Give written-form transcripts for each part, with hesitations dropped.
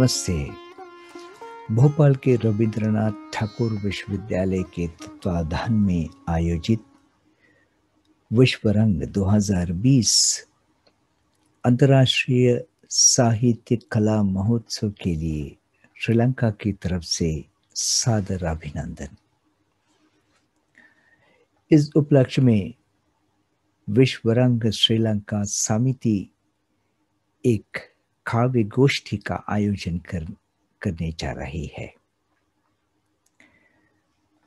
नमस्ते। भोपाल के रविंद्रनाथ ठाकुर विश्वविद्यालय के तत्वाधान में आयोजित विश्व रंग 2020 अंतर्राष्ट्रीय साहित्य कला महोत्सव के लिए श्रीलंका की तरफ से सादर अभिनंदन। इस उपलक्ष्य में विश्व रंग श्रीलंका समिति एक काव्य गोष्ठी का आयोजन करने जा रही है।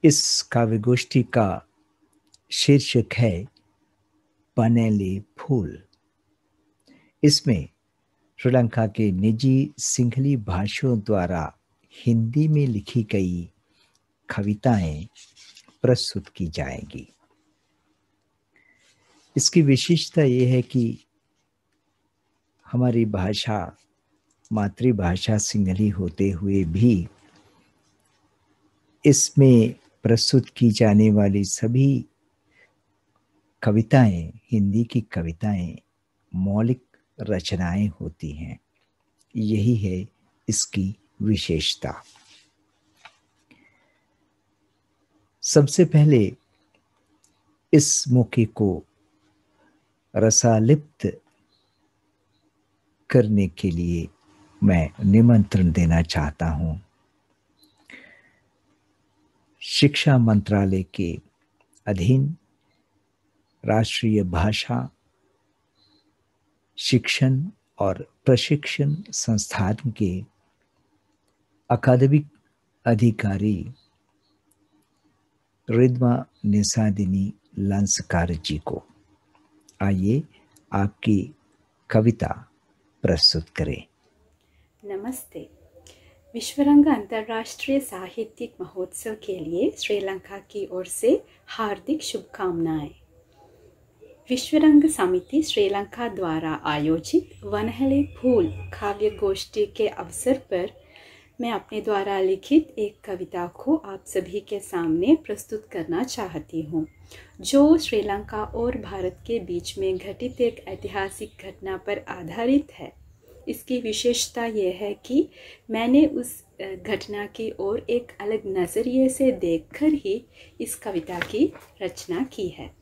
इस काव्य गोष्ठी का शीर्षक है पनेले फूल। इसमें श्रीलंका के निजी सिंहली भाषियों द्वारा हिंदी में लिखी गई कविताएं प्रस्तुत की जाएंगी। इसकी विशेषता यह है कि हमारी भाषा मातृभाषा सिंहली होते हुए भी इसमें प्रस्तुत की जाने वाली सभी कविताएं हिंदी की कविताएं मौलिक रचनाएं होती हैं। यही है इसकी विशेषता। सबसे पहले इस मौके को रसालिप्त करने के लिए मैं निमंत्रण देना चाहता हूं शिक्षा मंत्रालय के अधीन राष्ट्रीय भाषा शिक्षण और प्रशिक्षण संस्थान के अकादमिक अधिकारी रिद्मा निसादिनी लांसकार जी को। आइए आपकी कविता प्रस्तुत करें। नमस्ते। विश्वरंग अंतर्राष्ट्रीय साहित्यिक महोत्सव के लिए श्रीलंका की ओर से हार्दिक शुभकामनाएं। विश्वरंग समिति श्रीलंका द्वारा आयोजित वनहले फूल काव्य गोष्ठी के अवसर पर मैं अपने द्वारा लिखित एक कविता को आप सभी के सामने प्रस्तुत करना चाहती हूँ, जो श्रीलंका और भारत के बीच में घटित एक ऐतिहासिक घटना पर आधारित है। इसकी विशेषता यह है कि मैंने उस घटना की ओर एक अलग नज़रिए से देखकर ही इस कविता की रचना की है।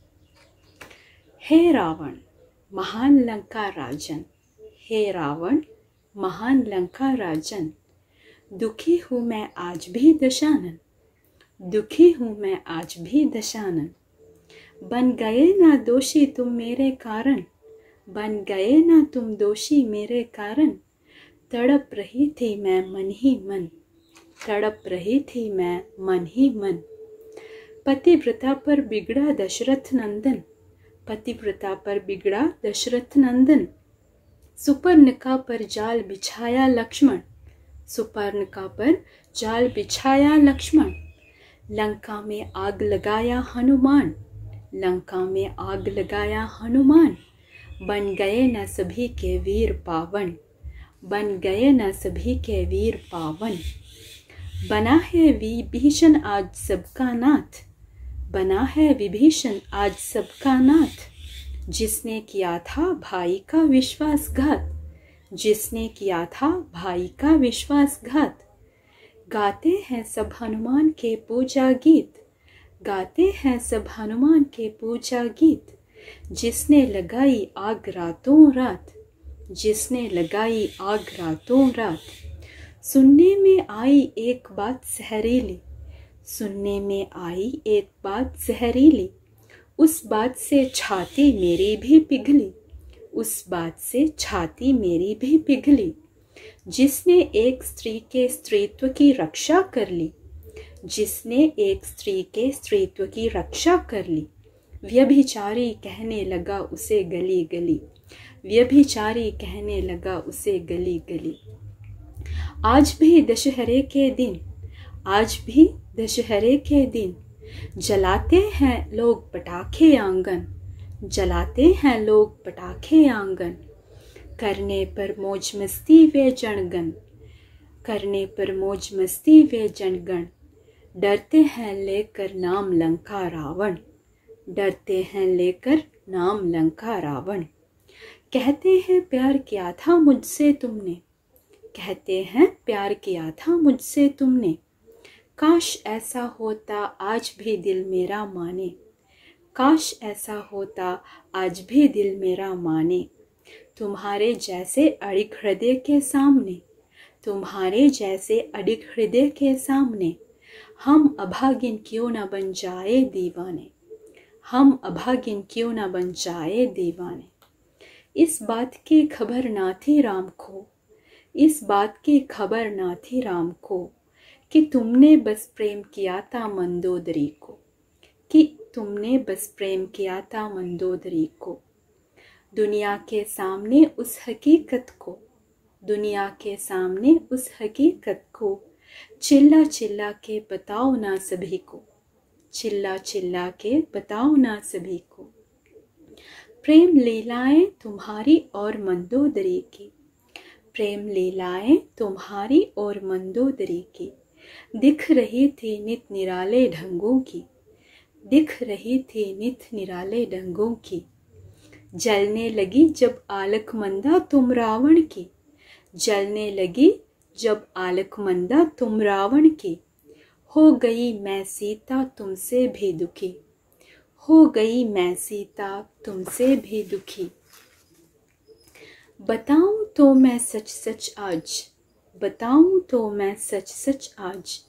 हे रावण महान लंका राजन, हे रावण महान लंका राजन, दुखी हूँ मैं आज भी दशानन, दुखी हूँ मैं आज भी दशानन। बन गए ना दोषी तुम मेरे कारण, बन गए ना तुम दोषी मेरे कारण। तड़प रही थी मैं मन ही मन, तड़प रही थी मैं मन ही मन। पतिव्रता पर बिगड़ा दशरथ नंदन, पतिव्रता पर बिगड़ा दशरथ नंदन। सुपर्णका पर जाल बिछाया लक्ष्मण, सुपर्णका पर जाल बिछाया लक्ष्मण। लंका में आग लगाया हनुमान, लंका में आग लगाया हनुमान। बन गए न सभी के वीर पावन, बन गए न सभी के वीर पावन। बना है विभीषण आज सबका नाथ, बना है विभीषण आज सबका नाथ। जिसने किया था भाई का विश्वासघात, जिसने किया था भाई का विश्वासघात। गाते हैं सब हनुमान के पूजा गीत, गाते हैं सब हनुमान के पूजा गीत। जिसने लगाई आग रातों रात, जिसने लगाई आग रातों रात। सुनने में आई एक बात जहरीली, सुनने में आई एक बात जहरीली। उस बात से छाती मेरी भी पिघली, उस बात से छाती मेरी भी पिघली। जिसने एक स्त्री के स्त्रीत्व की रक्षा कर ली, जिसने एक स्त्री के स्त्रीत्व की रक्षा कर ली। व्यभिचारी कहने लगा उसे गली गली, व्यभिचारी कहने लगा उसे गली गली। आज भी दशहरे के दिन, आज भी दशहरे के दिन। जलाते हैं लोग पटाखे आंगन, जलाते हैं लोग पटाखे आंगन। करने पर मौज मस्ती वे जनगण, करने पर मौज मस्ती वे जनगण। डरते हैं लेकर नाम लंका रावण, डरते हैं लेकर नाम लंका रावण। कहते हैं प्यार किया था मुझसे तुमने, कहते हैं प्यार किया था मुझसे तुमने, काश ऐसा होता आज भी दिल मेरा माने, काश ऐसा होता आज भी दिल मेरा माने। तुम्हारे जैसे अड़िग हृदय के सामने, तुम्हारे जैसे अड़िग हृदय के सामने, हम अभागिन क्यों न बन जाए दीवाने, हम अभागिन क्यों न बन जाए दीवाने। इस बात की खबर ना थी राम को, इस बात की खबर ना थी राम को, कि तुमने बस प्रेम किया था मंदोदरी को, कि तुमने बस प्रेम किया था मंदोदरी को। दुनिया के सामने उस हकीकत को, दुनिया के सामने उस हकीकत को, चिल्ला चिल्ला के बताओ ना सभी को, चिल्ला चिल्ला के बताओ ना सभी को। प्रेम लीलाएं तुम्हारी और मंदोदरी की, प्रेम लीलाएं तुम्हारी और मंदोदरी की, दिख रही थी नित निराले ढंगों की, दिख रही थी नित निराले ढंगों की। जलने लगी जब आलख मंदा तुम रावण की, जलने लगी जब आलख मंदा तुम रावण की। हो गई मैं सीता तुमसे भी दुखी, हो गई मैं सीता तुमसे भी दुखी। बताऊं तो मैं सच सच आज, बताऊं तो मैं सच सच आज,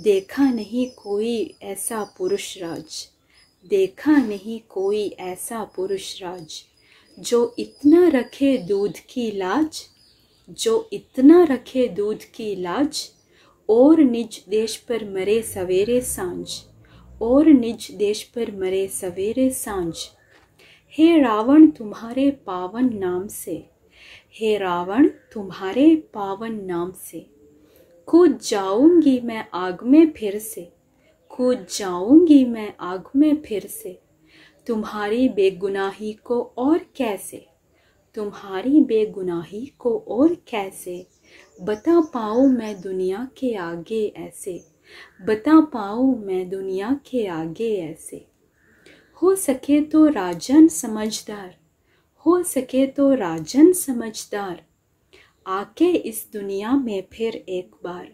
देखा नहीं कोई ऐसा पुरुष राज, देखा नहीं कोई ऐसा पुरुष राज, जो इतना रखे दूध की लाज, जो इतना रखे दूध की लाज, और निज देश पर मरे सवेरे सांझ, और निज देश पर मरे सवेरे सांझ। हे रावण तुम्हारे पावन नाम से, हे रावण तुम्हारे पावन नाम से, कूद जाऊंगी मैं आग में फिर से, कूद जाऊंगी मैं आग में फिर से। तुम्हारी बेगुनाही को और कैसे, तुम्हारी बेगुनाही को और कैसे, बता पाऊँ मैं दुनिया के आगे ऐसे, बता पाऊँ मैं दुनिया के आगे ऐसे। हो सके तो राजन समझदार, हो सके तो राजन समझदार, आके इस दुनिया में फिर एक बार,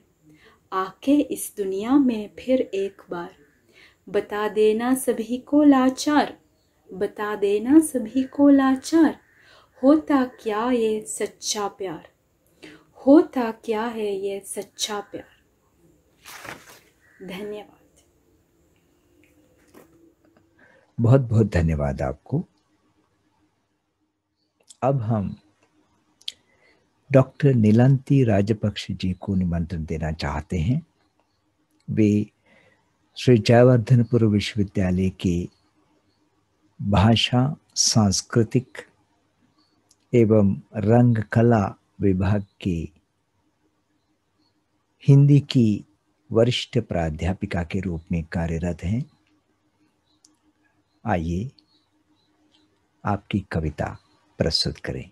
आके इस दुनिया में फिर एक बार। बता देना सभी को लाचार, बता देना सभी को लाचार, होता क्या ये सच्चा प्यार, होता क्या है ये सच्चा प्यार। धन्यवाद। बहुत बहुत धन्यवाद आपको। अब हम डॉक्टर नीलांती राजपक्ष जी को निमंत्रण देना चाहते हैं। वे श्री जयवर्धनपुर विश्वविद्यालय के भाषा, सांस्कृतिक एवं रंग कला विभाग के हिंदी की वरिष्ठ प्राध्यापिका के रूप में कार्यरत हैं। आइए आपकी कविता प्रस्तुत करें।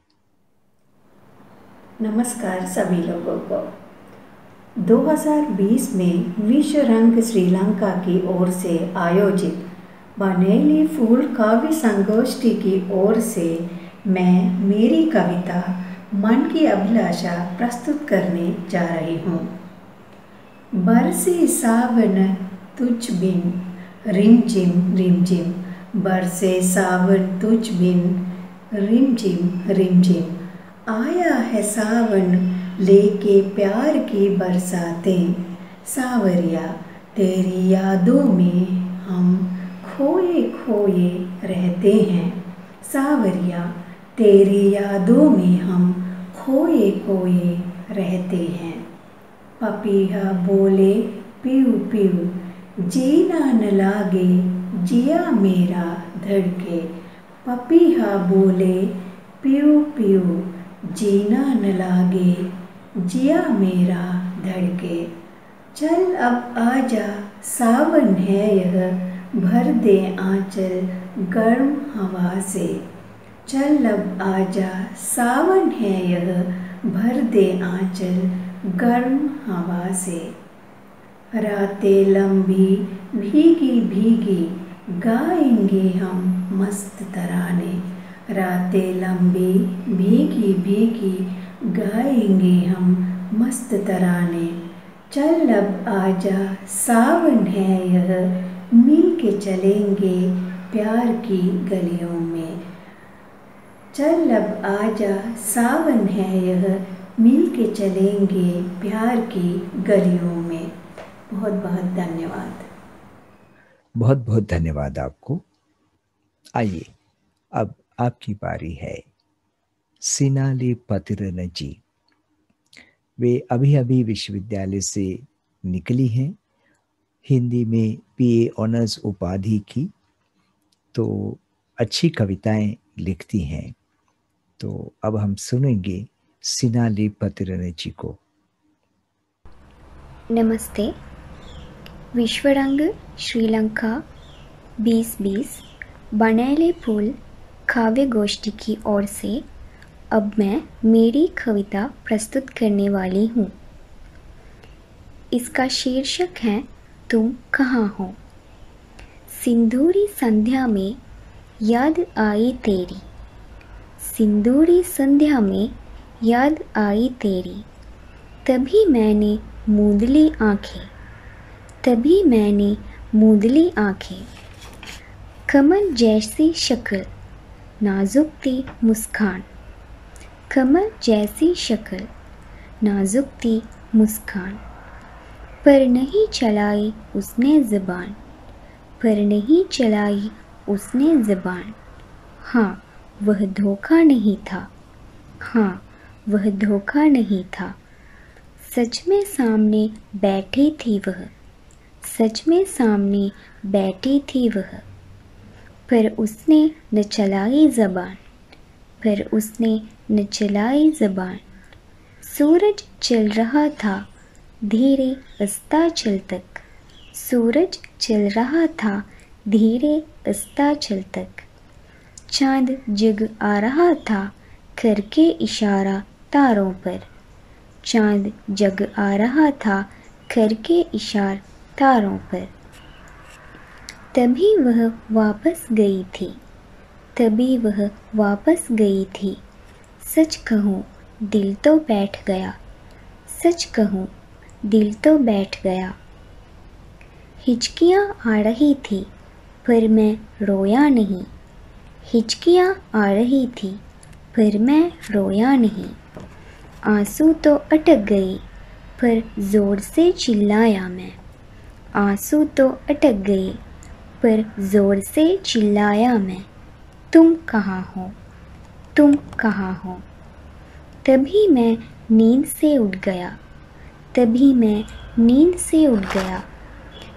नमस्कार सभी लोगों को। 2020 में विश्व रंग श्रीलंका की ओर से आयोजित बनेली फूल काव्य संगोष्ठी की ओर से मैं मेरी कविता मन की अभिलाषा प्रस्तुत करने जा रही हूँ। बरसे सावन तुझ बिन रिमझिम रिमझिम, बरसे सावन तुझ बिन रिमझिम रिमझिम, आया है सावन लेके प्यार की बरसातें, सावरिया तेरी यादों में हम खोए खोए रहते हैं, सावरिया तेरी यादों में हम खोए खोए रहते हैं। पपीहा बोले पीऊ पीऊ, जीना न लागे जिया मेरा धड़के, पपीहा बोले पीऊ पीऊ, जीना न लागे जिया मेरा धड़के। चल अब आजा सावन है यह, भर दे आंचल गर्म हवा से, चल अब आजा सावन है यह, भर दे आंचल गर्म हवा से। रातें लंबी भीगी भीगी, गाएंगे हम मस्त तराने, रातें लंबी भीगी भीगी, गाएंगे हम मस्त तराने। चल अब आजा सावन है यह, मिल के चलेंगे प्यार की गलियों में। चल अब आजा सावन है यह, मिल के चलेंगे प्यार की गलियों में। बहुत बहुत धन्यवाद। बहुत बहुत धन्यवाद आपको। आइए अब आपकी बारी है। सिनाली पतिरन जी, वे अभी अभी विश्वविद्यालय से निकली हैं, हिंदी में बीए ऑनर्स उपाधि की, तो अच्छी कविताएं लिखती हैं। तो अब हम सुनेंगे सिनाली पतिरन जी को। नमस्ते। विश्वरंग श्रीलंका 2020 बनेले फूल काव्य गोष्ठी की ओर से अब मैं मेरी कविता प्रस्तुत करने वाली हूँ। इसका शीर्षक है तुम कहाँ हो। सिंदूरी संध्या में याद आई तेरी, सिंदूरी संध्या में याद आई तेरी। तभी मैंने मूंद ली आँखें, तभी मैंने मूंद ली आँखें। कमल जैसी शक्ल, नाजुक थी मुस्कान, कमल जैसी शक्ल, नाजुक थी मुस्कान। पर नहीं चलाई उसने ज़बान, पर नहीं चलाई उसने ज़बान। हाँ वह धोखा नहीं था, हाँ वह धोखा नहीं था। सच में सामने बैठी थी वह, सच में सामने बैठी थी वह। पर उसने न चलाई ज़बान, पर उसने न चलाई ज़बान। सूरज चल रहा था धीरे अस्ताचल तक, सूरज चल रहा था धीरे अस्ताचल तक। चाँद जग आ रहा था करके इशारा तारों पर, चाँद जग आ रहा था करके इशारा तारों पर। तभी वह वापस गई थी, तभी वह वापस गई थी। सच कहूँ दिल तो बैठ गया, सच कहूँ दिल तो बैठ गया। हिचकियाँ आ रही थी पर मैं रोया नहीं, हिचकियाँ आ रही थी पर मैं रोया नहीं। आंसू तो अटक गए पर ज़ोर से चिल्लाया मैं, आंसू तो अटक गए पर ज़ोर से चिल्लाया मैं। तुम कहाँ हो, तुम कहाँ हो। तभी मैं नींद से उठ गया, तभी मैं नींद से उठ गया।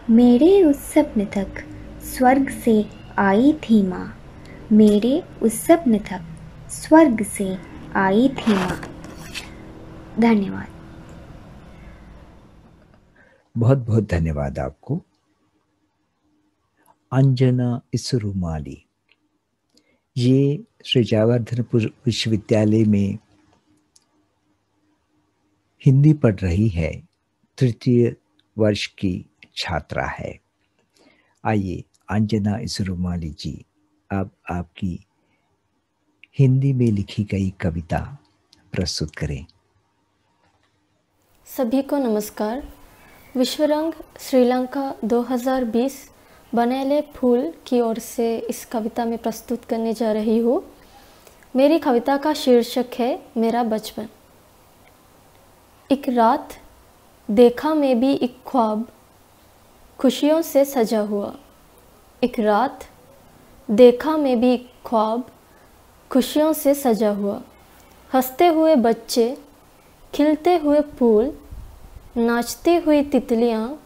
मेरे उस सपने तक स्वर्ग से आई थी माँ, मेरे उस सपने तक स्वर्ग से आई थी माँ। धन्यवाद। बहुत बहुत धन्यवाद आपको। अंजना इसरुमाली, ये श्री जयवर्धनपुर विश्वविद्यालय में हिंदी पढ़ रही है, तृतीय वर्ष की छात्रा है। आइए अंजना इसरुमाली जी, अब आपकी हिंदी में लिखी गई कविता प्रस्तुत करें। सभी को नमस्कार। विश्वरंग श्रीलंका 2020 बनेले फूल की ओर से इस कविता में प्रस्तुत करने जा रही हूँ। मेरी कविता का शीर्षक है मेरा बचपन। एक रात देखा मैं भी एक ख्वाब खुशियों से सजा हुआ, एक रात देखा मैं भी एक ख्वाब खुशियों से सजा हुआ। हंसते हुए बच्चे, खिलते हुए फूल, नाचती हुई तितलियाँ,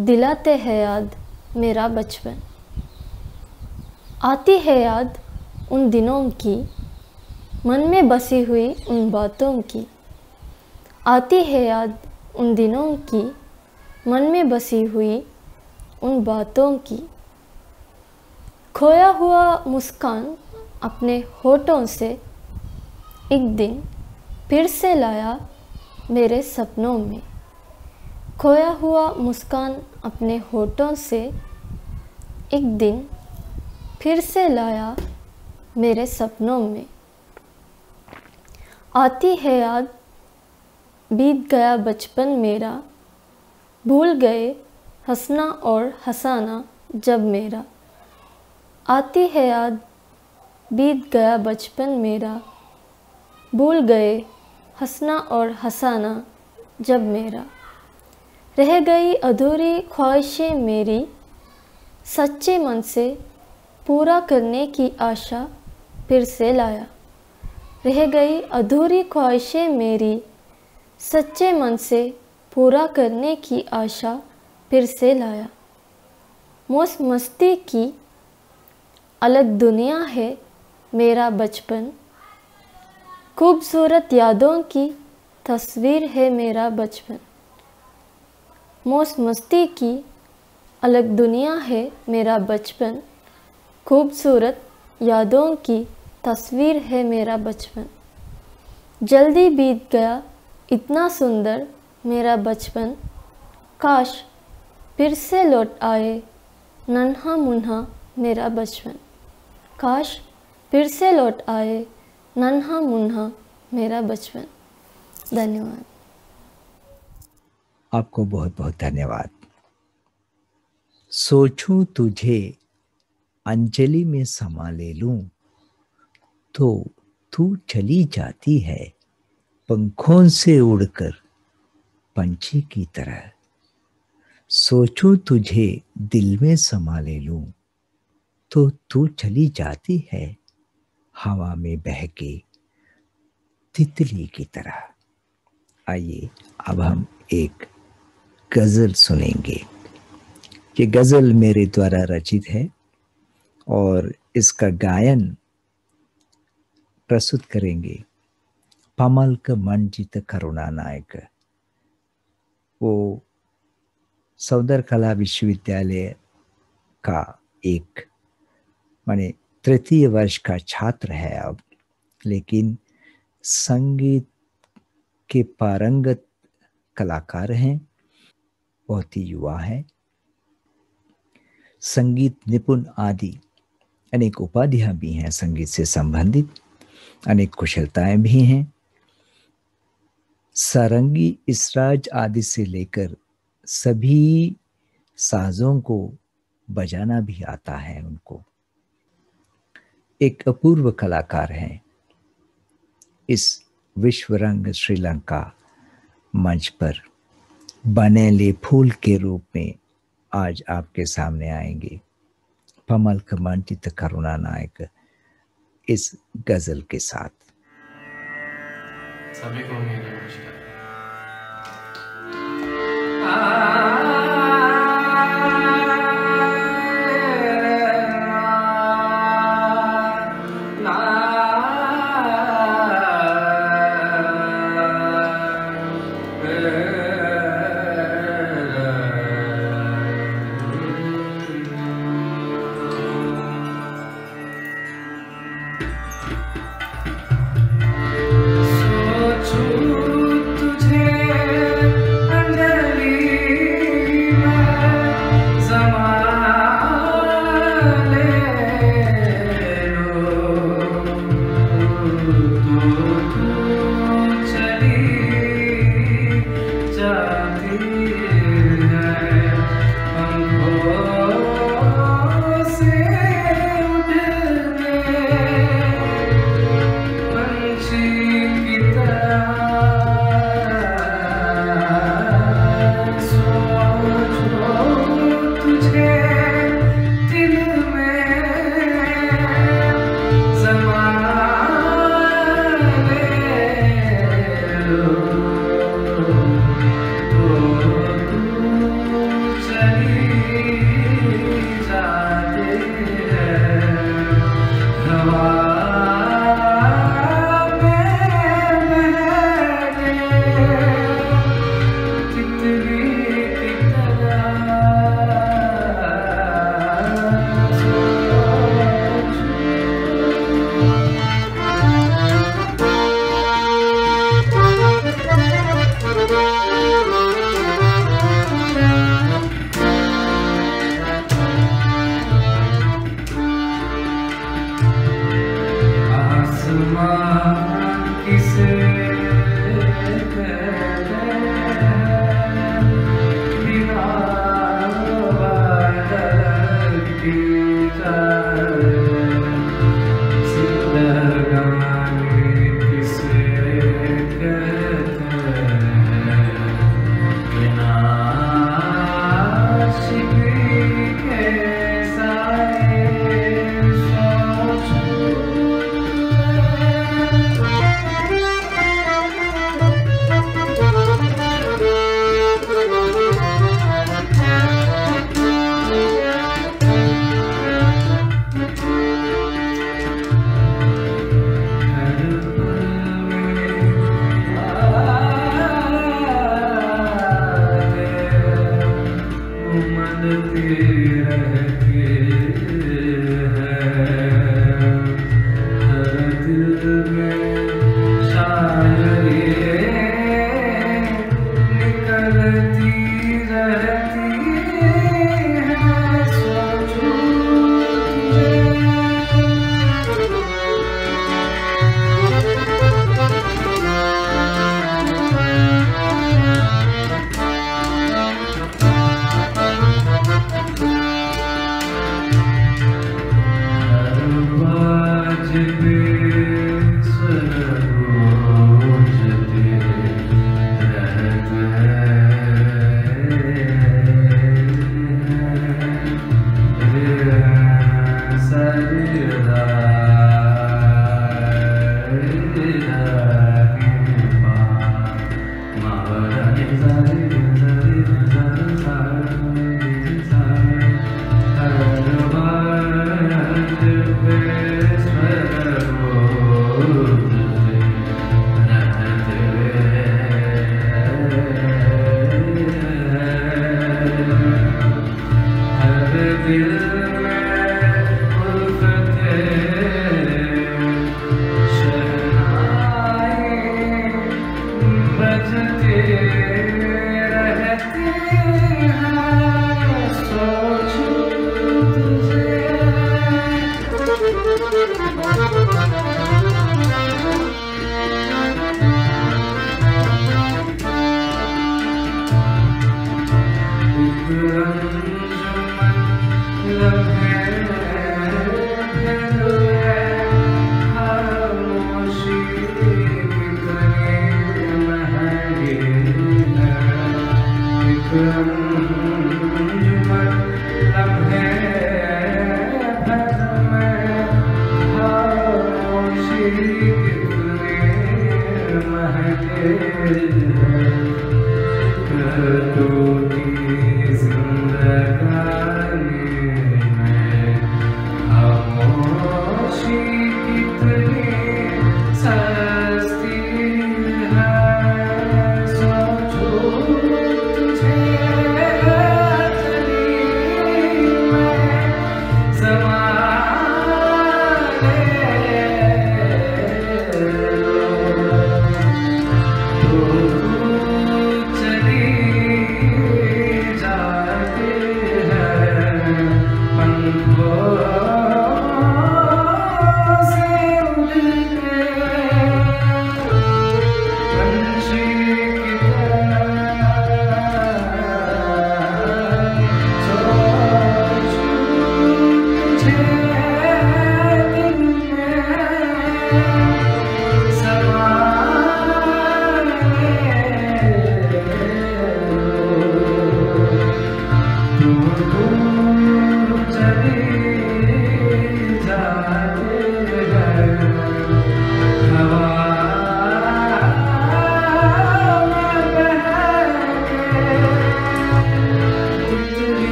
दिलाते हैं याद मेरा बचपन। आती है याद उन दिनों की, मन में बसी हुई उन बातों की। आती है याद उन दिनों की, मन में बसी हुई उन बातों की। खोया हुआ मुस्कान अपने होठों से एक दिन फिर से लाया मेरे सपनों में। खोया हुआ मुस्कान अपने होठों से एक दिन फिर से लाया मेरे सपनों में। आती है याद बीत गया बचपन मेरा, भूल गए हंसना और हंसाना जब मेरा। आती है याद, बीत गया बचपन मेरा, भूल गए हंसना और हंसाना जब मेरा। रह गई अधूरी ख्वाहिशें मेरी, सच्चे मन से पूरा करने की आशा फिर से लाया। रह गई अधूरी ख्वाहिशें मेरी, सच्चे मन से पूरा करने की आशा फिर से लाया। मौज मस्ती की अलग दुनिया है मेरा बचपन, खूबसूरत यादों की तस्वीर है मेरा बचपन। मौज मस्ती की अलग दुनिया है मेरा बचपन, खूबसूरत यादों की तस्वीर है मेरा बचपन। जल्दी बीत गया इतना सुंदर मेरा बचपन, काश फिर से लौट आए नन्हा मुन्हा मेरा बचपन। काश फिर से लौट आए नन्हा मुन्हा मेरा बचपन। धन्यवाद। आपको बहुत बहुत धन्यवाद। सोचूं तुझे अंजलि में समा ले लूं, तो तू चली जाती है पंखों से उड़कर पंछी की तरह। सोचूं तुझे दिल में समा ले लूं, तो तू चली जाती है हवा में बहके तितली की तरह। आइए अब हम एक गजल सुनेंगे। ये गजल मेरे द्वारा रचित है और इसका गायन प्रस्तुत करेंगे पमल्क मंजित करुणा नायक। वो सौंदर्य कला विश्वविद्यालय का एक माने तृतीय वर्ष का छात्र है अब, लेकिन संगीत के पारंगत कलाकार हैं, बहुत ही युवा है। संगीत निपुण आदि अनेक उपाधियां भी हैं, संगीत से संबंधित अनेक कुशलताएं भी हैं। सारंगी, इसराज आदि से लेकर सभी साजों को बजाना भी आता है उनको। एक अपूर्व कलाकार हैं। इस विश्व रंग श्रीलंका मंच पर बनेले फूल के रूप में आज आपके सामने आएंगे पमल्क मंजित करुणा नायक इस गजल के साथ। सभी को मेरा नमस्कार। तुझे अंजलि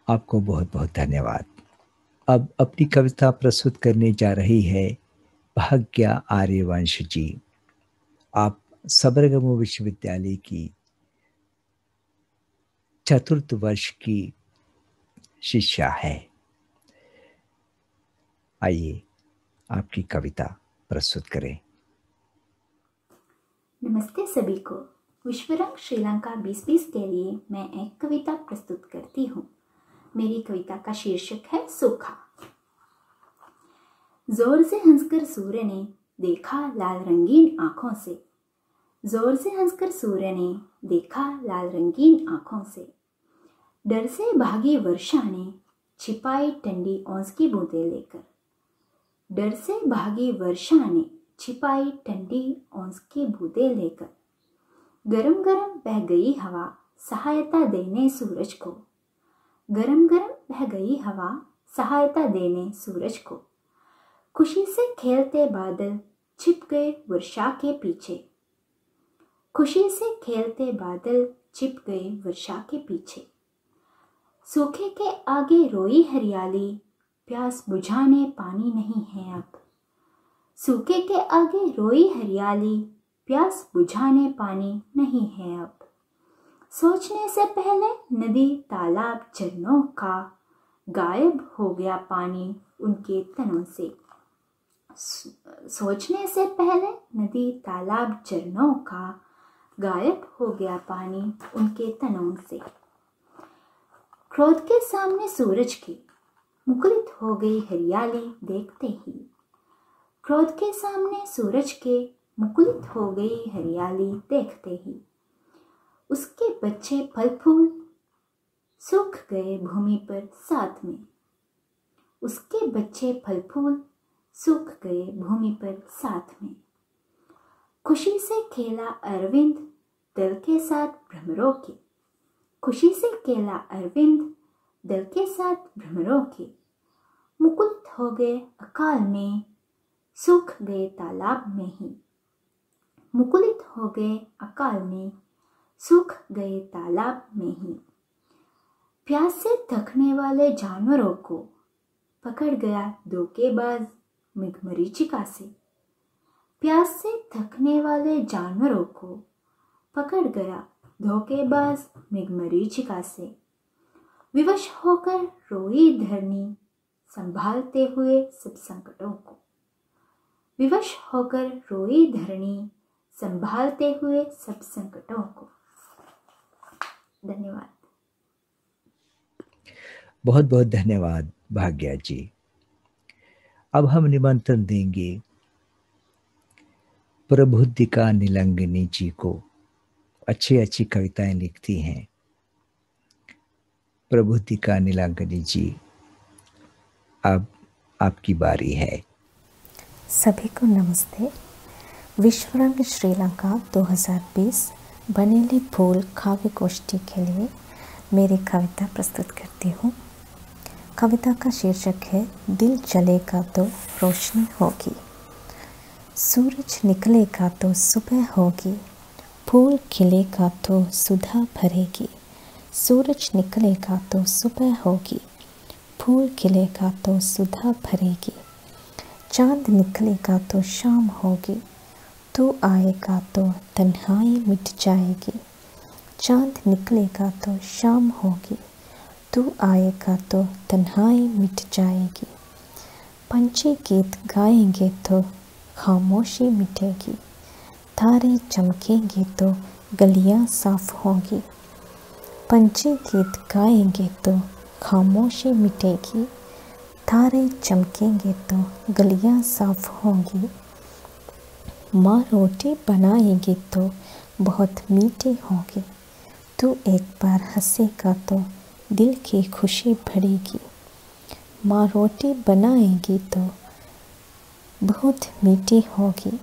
आपको बहुत बहुत धन्यवाद। अब अपनी कविता प्रस्तुत करने जा रही है भाग्या आर्यवंश जी। आप सबरगमु विश्वविद्यालय की चतुर्थ वर्ष की शिष्या है। आइए आपकी कविता प्रस्तुत करें। नमस्ते सभी को। विश्वरंग श्रीलंका 2020 के लिए मैं एक कविता प्रस्तुत करती हूँ। मेरी कविता का शीर्षक है सूखा। जोर से हंसकर सूर्य ने देखा लाल रंगीन आंखों से, जोर से हंसकर सूर्य ने देखा लाल रंगीन आंखों से। डर से भागी वर्षा ने छिपाई ठंडी ओस की बूंदें लेकर, डर से भागी वर्षा ने छिपाई ठंडी ओस की बूंदें लेकर। गरम गरम बह गई हवा सहायता देने सूरज को, गरम गरम बह गई हवा सहायता देने सूरज को। खुशी से खेलते बादल छिप गए वर्षा के पीछे, खुशी से खेलते बादल छिप गए वर्षा के पीछे। सूखे के आगे रोई हरियाली, प्यास बुझाने पानी नहीं है अब। सूखे के आगे रोई हरियाली, प्यास बुझाने पानी नहीं है अब। सोचने से पहले नदी तालाब झरनों का, गायब हो गया पानी उनके तनों से। सोचने से पहले नदी तालाब झरनों का, गायब हो गया पानी उनके तनों से। क्रोध के सामने सूरज की मुखरित हो गई हरियाली देखते ही। क्रोध के सामने सूरज के मुखरित हो गई हरियाली देखते ही। उसके बच्चे फल फूल सूख गए भूमि पर साथ में। उसके बच्चे फल फूल सूख गए भूमि पर साथ में। खुशी से खेला अरविंद दल के साथ भ्रमरों के। खुशी से खेला अरविंद दल के साथ भ्रमरों के। मुकुलित हो गए अकाल में, सूख गए तालाब में ही। मुकुलित हो गए अकाल में, सूख गए तालाब में ही। प्यास से थकने वाले जानवरों को पकड़ गया धोखेबाज मृगमरीचिका से। प्यास से थकने वाले जानवरों को पकड़ गया धोखेबाज मृगमरीचिका से। विवश होकर रोई धरनी संभालते हुए सब संकटों को। विवश होकर रोई धरनी संभालते हुए सब संकटों को। धन्यवाद। बहुत बहुत धन्यवाद भाग्या जी। अब हम निमंत्रण देंगे प्रबुद्धिका नीलंगनी जी को। अच्छी अच्छी कविताएं लिखती हैं प्रबुद्धिका नीलंगनी जी, अब आपकी बारी है। सभी को नमस्ते। विश्वरंग श्रीलंका 2020 बनेली फूल काव्य गोष्ठी के लिए मेरी कविता प्रस्तुत करती हूँ। कविता का शीर्षक है दिल जलेगा तो रोशनी होगी। सूरज निकलेगा तो सुबह होगी, फूल खिलेगा तो सुधा भरेगी। सूरज निकलेगा तो सुबह होगी, फूल खिलेगा तो सुधा भरेगी। चांद निकलेगा तो शाम होगी, तू आएगा तो तन्हाई मिट जाएगी। चांद निकलेगा तो शाम होगी, तू आएगा तो तन्हाई मिट जाएगी। पंछी गीत गाएंगे तो खामोशी मिटेगी। तारे चमकेंगे तो गलियां साफ होंगी। पंछी गीत गाएंगे तो खामोशी मिटेगी। तारे चमकेंगे तो गलियां साफ होंगी। माँ रोटी बनाएगी तो बहुत मीठी होगी। तू एक बार हंसेगा तो दिल की खुशी बढ़ेगी। माँ रोटी बनाएगी तो बहुत मीठी होगी।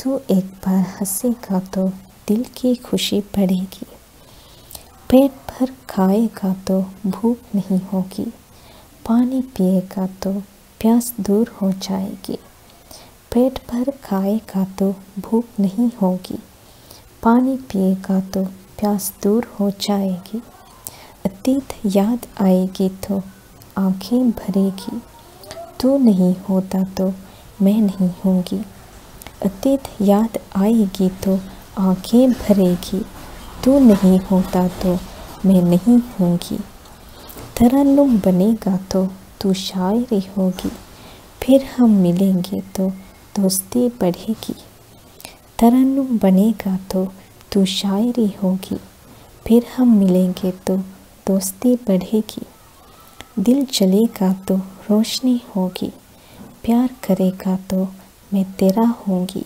तू एक बार हंसेगा तो दिल की खुशी बढ़ेगी। पेट भर खाएगा तो भूख नहीं होगी। पानी पिएगा तो प्यास दूर हो जाएगी। पेट भर खाएगा तो भूख नहीं होगी। पानी पिएगा तो प्यास दूर हो जाएगी। अतीत याद आएगी तो आँखें भरेगी। तू नहीं होता तो मैं नहीं होंगी। अतीत याद आएगी तो आँखें भरेगी। तू नहीं होता तो मैं नहीं होंगी। तरन्नुम बनेगा तो तू शायरी होगी। फिर हम मिलेंगे तो दोस्ती बढ़ेगी। तरन्नुम बनेगा तो तू शायरी होगी। फिर हम मिलेंगे तो दोस्ती बढ़ेगी। दिल जलेगा तो रोशनी होगी। प्यार करेगा तो मैं तेरा होंगी।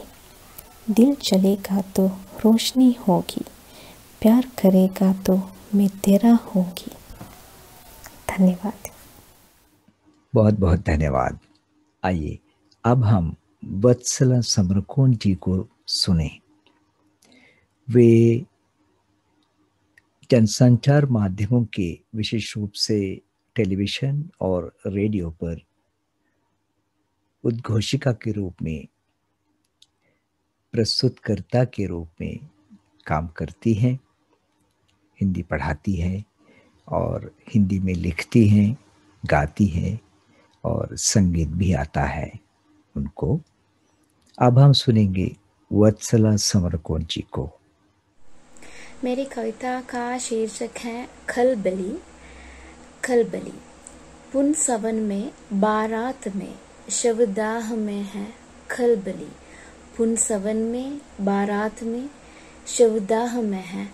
दिल जलेगा तो रोशनी होगी। प्यार करेगा तो मैं तेरा होंगी। धन्यवाद। बहुत बहुत धन्यवाद। आइए अब हम वत्सला समरकोन जी को सुने। वे जनसंचार माध्यमों के विशेष रूप से टेलीविज़न और रेडियो पर उद्घोषिका के रूप में, प्रस्तुतकर्ता के रूप में काम करती हैं, हिंदी पढ़ाती हैं और हिंदी में लिखती हैं, गाती हैं और संगीत भी आता है उनको। अब हम सुनेंगे वत्सला समरकोट जी को। मेरी कविता का शीर्षक है खलबली। खलबली। पुन सवन में बारात में शवदाह में है खलबली। पुन सवन में बारात में शवदाह में है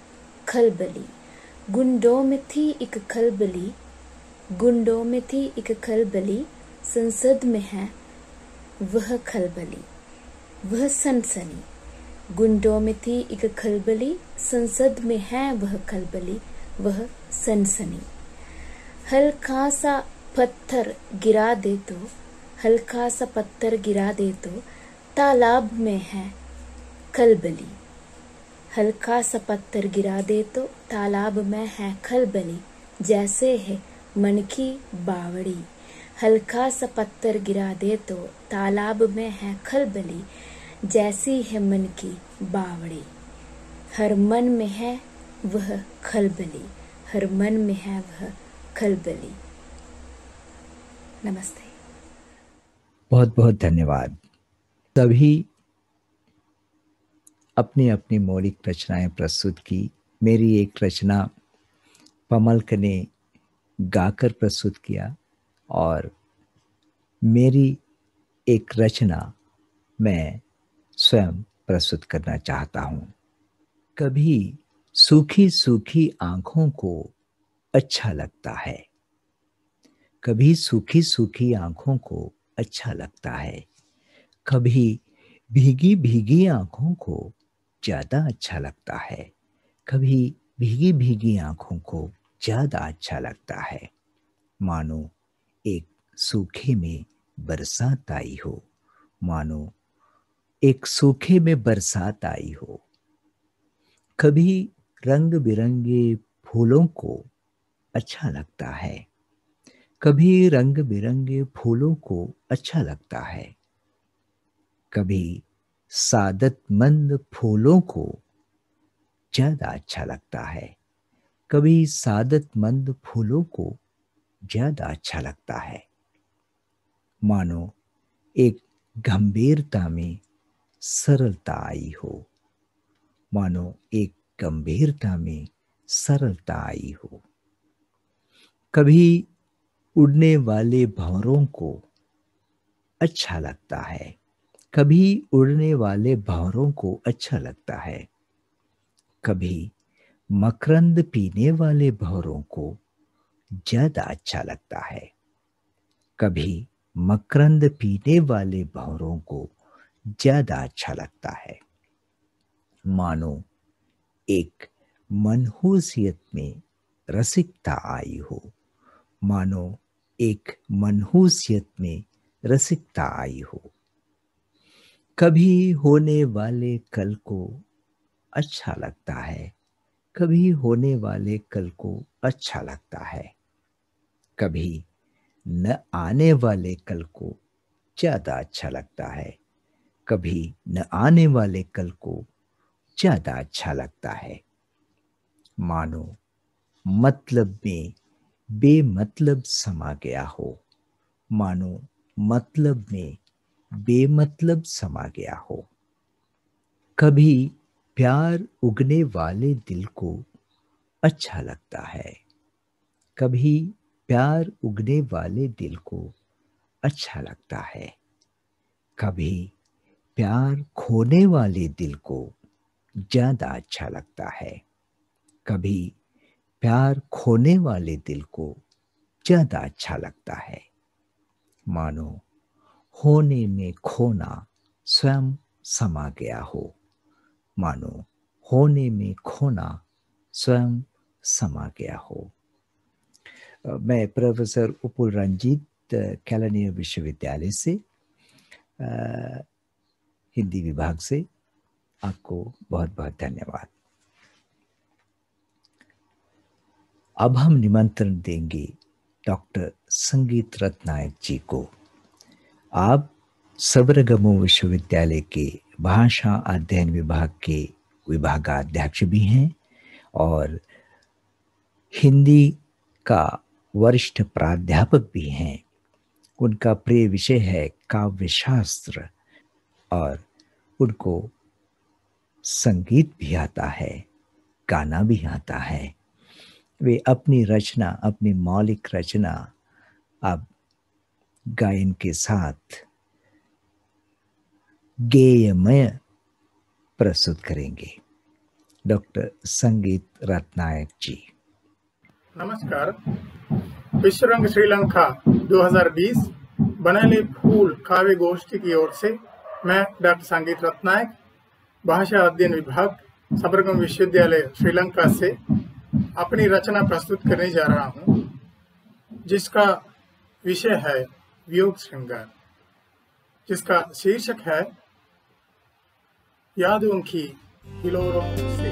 खलबली। गुंडों में थी एक खलबली, गुंडों में थी एक खलबली, संसद में है वह खलबली, वह सनसनी। गुंडों में थी एक खलबली, संसद में है वह खलबली, वह सनसनी। हल्का सा पत्थर गिरा दे तो, हल्का सा पत्थर गिरा दे तो तालाब में है खलबली। हल्का सा पत्थर गिरा दे तो तालाब में है खलबली, जैसे है मन की बावड़ी। हल्का सा पत्थर गिरा दे तो तालाब में है खलबली, जैसी है मन की बावड़ी। हर मन में है वह खलबली, हर मन में है वह खलबली। नमस्ते। बहुत बहुत धन्यवाद। सभी अपनी अपनी मौलिक रचनाएं प्रस्तुत की। मेरी एक रचना पमल्क ने गाकर प्रस्तुत किया और मेरी एक रचना मैं स्वयं प्रस्तुत करना चाहता हूँ। कभी सूखी सूखी आंखों को अच्छा लगता है, कभी सूखी सूखी आंखों को अच्छा लगता है, कभी भीगी भीगी आंखों को ज्यादा अच्छा लगता है, कभी भीगी भीगी आंखों को ज्यादा अच्छा लगता है। मानो एक सूखे में बरसात आई हो, मानो एक सूखे में बरसात आई हो। कभी रंग बिरंगे फूलों को अच्छा लगता है, कभी रंग बिरंगे फूलों को अच्छा लगता है, कभी सादतमंद फूलों को ज्यादा अच्छा लगता है, कभी सादतमंद फूलों को ज्यादा अच्छा लगता है। मानो एक गंभीरता में सरलता आई हो, मानो एक गंभीरता में सरलता आई हो। कभी उड़ने वाले भंवरों को अच्छा लगता है, कभी उड़ने वाले भंवरों को अच्छा लगता है, कभी मकरंद पीने वाले भंवरों को ज्यादा अच्छा लगता है, कभी मकरंद पीने वाले भंवरों को ज्यादा अच्छा लगता है। मानो एक मनहूसियत में रसिकता आई हो, मानो एक मनहूसियत में रसिकता आई हो। कभी होने वाले कल को अच्छा लगता है, कभी होने वाले कल को अच्छा लगता है, कभी न आने वाले कल को ज्यादा अच्छा लगता है, कभी न आने वाले कल को ज्यादा अच्छा लगता है। मानो मतलब में बेमतलब समा गया हो, मानो मतलब में बेमतलब समा गया हो। कभी प्यार उगने वाले दिल को अच्छा लगता है, कभी प्यार उगने वाले दिल को अच्छा लगता है, कभी प्यार खोने वाले दिल को ज्यादा अच्छा लगता है, कभी प्यार खोने वाले दिल को ज्यादा अच्छा लगता है। मानो होने में खोना स्वयं समा गया हो, मानो होने में खोना स्वयं समा गया हो। मैं प्रोफेसर उपुल रंजीत कैलानिया विश्वविद्यालय से हिंदी विभाग से आपको बहुत बहुत धन्यवाद। अब हम निमंत्रण देंगे डॉक्टर संगीत रत्नायक जी को। आप सबरगमु विश्वविद्यालय के भाषा अध्ययन विभाग के विभागाध्यक्ष भी हैं और हिंदी का वरिष्ठ प्राध्यापक भी हैं। उनका प्रिय विषय है काव्य शास्त्र और उनको संगीत भी आता है, गाना भी आता है। वे अपनी रचना, अपनी मौलिक रचना अब गायन के साथ गेयमय प्रस्तुत करेंगे। डॉक्टर संगीत रत्नायक जी। नमस्कार। विश्वरंग श्रीलंका 2020 बनेली फूल काव्य गोष्ठी की ओर से मैं डॉक्टर संगीत रत्नायक, भाषा अध्ययन विभाग, सबरकम विश्वविद्यालय श्रीलंका से अपनी रचना प्रस्तुत करने जा रहा हूँ, जिसका विषय है वियोग श्रृंगार, जिसका शीर्षक है यादों की हिलोरों से।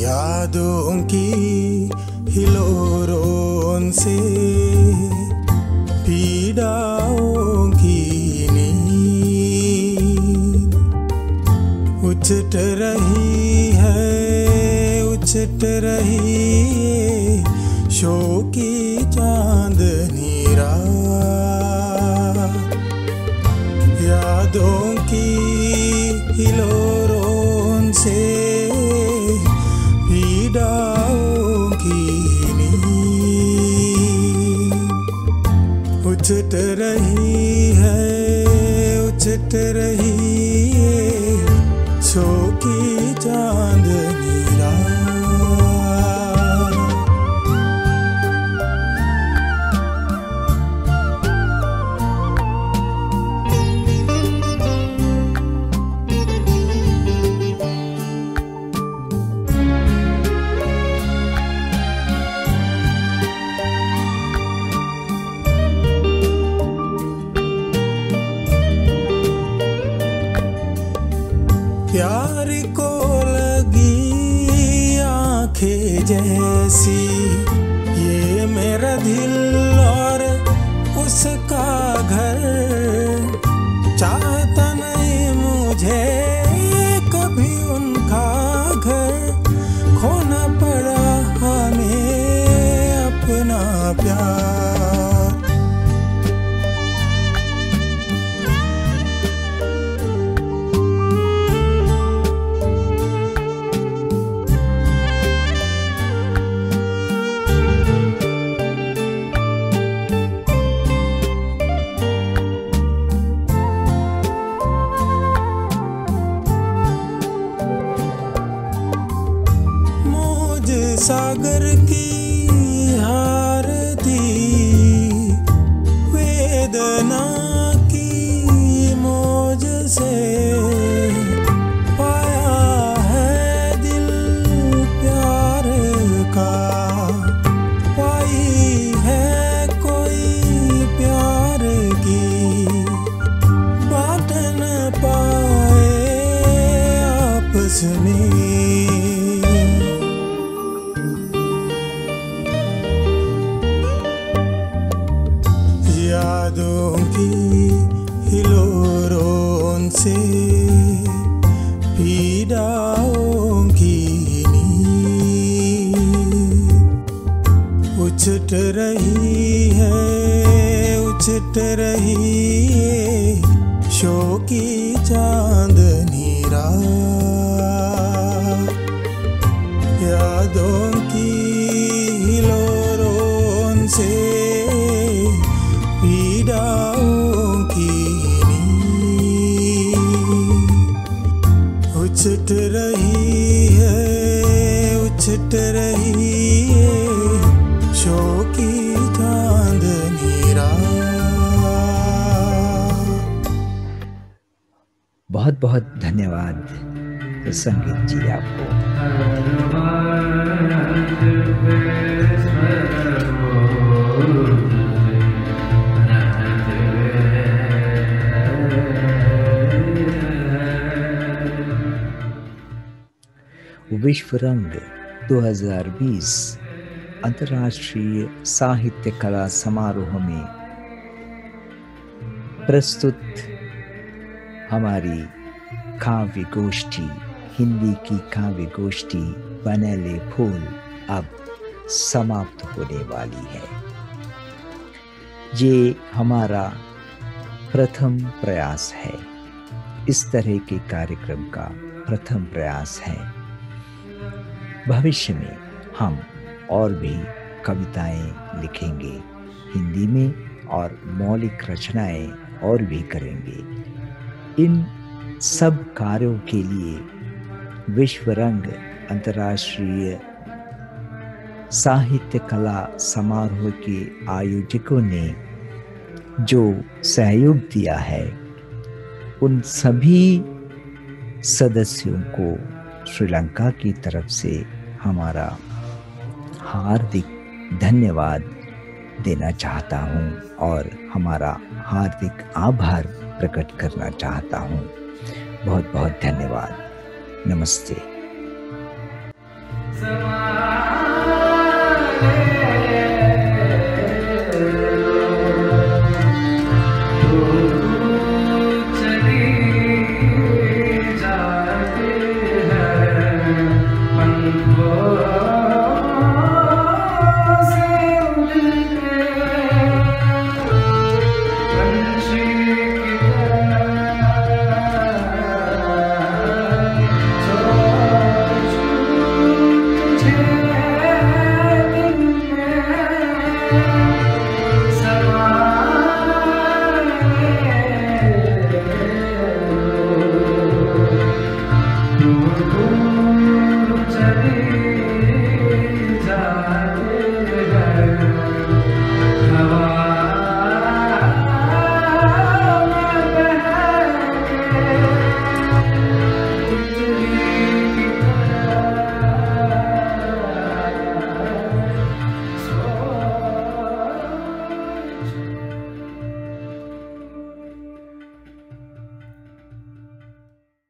यादों की हिलोरों से पीड़ाओं की नींद उछट रही है, उछट रही शोकी चांदनी रात। यादों की हिलोरों से पीड़ाओं की नींद उछट रही है, उछट रही शोकी चांदनी रात। प्यार को लगी आंखें जैसी ये मेरा दिल और उसका घर, चाहता नहीं मुझे कभी उनका घर, खोना पड़ा हमें अपना प्यार। सागर की हारती वेदना की मौज से पाया है दिल प्यार का, पाई है कोई प्यार की बात न पाए आपस में। यादों की हिलोरों से पीड़ाओं की नींद उछट रही है, उछट रही शोकी चांदनी रात। यादों की हिलोरों से पीड़ाओं की नींद उछट रही है, उछट रही शोकी चांदनी रात। बहुत बहुत धन्यवाद संगीत जी आपको। विश्व रंग 2020 अंतर्राष्ट्रीय साहित्य कला समारोह में प्रस्तुत हमारी काव्य गोष्ठी, हिंदी की काव्य गोष्ठी बनैले फूल अब समाप्त होने वाली है। ये हमारा प्रथम प्रयास है, इस तरह के कार्यक्रम का प्रथम प्रयास है। भविष्य में हम और भी कविताएं लिखेंगे हिंदी में और मौलिक रचनाएं और भी करेंगे। इन सब कार्यों के लिए विश्व रंग अंतर्राष्ट्रीय साहित्य कला समारोह के आयोजकों ने जो सहयोग दिया है, उन सभी सदस्यों को श्रीलंका की तरफ से हमारा हार्दिक धन्यवाद देना चाहता हूं और हमारा हार्दिक आभार प्रकट करना चाहता हूं। बहुत बहुत धन्यवाद। नमस्ते।